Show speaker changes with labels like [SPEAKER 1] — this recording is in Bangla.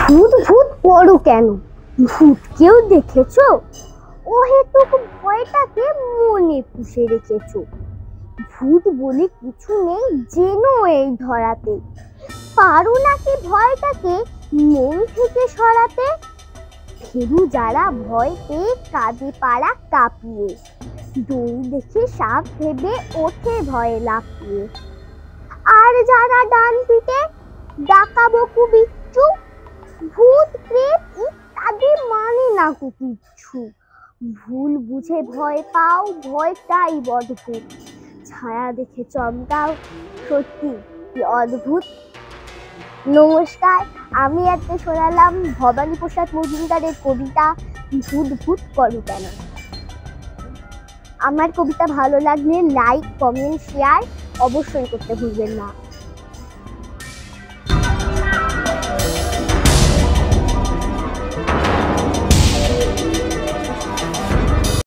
[SPEAKER 1] ভূত ভূত করো কেন? ভূত কেউ দেখেছো? ও হেতুক ভয়টাকে মনে পুষে রেখেছো। ভূত বলে কিছু নেই জেনো এই ধরাতে। পারো নাকি ভয়টাকে মন থেকে সরাতে? ফেরু যারা ভয় পেয়ে কাঁদে পাড়া কাঁপিয়ে, দই দেখে সাপ ভেবে ওঠে ভয়ে লাফিয়ে। আর যারা ডান পিটে ডাকা বকু বিচ্ছু, ভূত প্রেত ইত্যাদি মানে না কিচ্ছু। ভুল বুঝে ভয় পাও, ভয়টাই অদ্ভুত। ছায়া দেখে চমকাও, সত্যি কি অদ্ভুত। নমস্কার, আমি আজকে শোনালাম ভবানী প্রসাদ মজুমদারের কবিতা ভূত ভূত করো কেন। আমার কবিতা ভালো লাগলে লাইক, কমেন্ট, শেয়ার অবশ্যই করতে ভুলবেন না।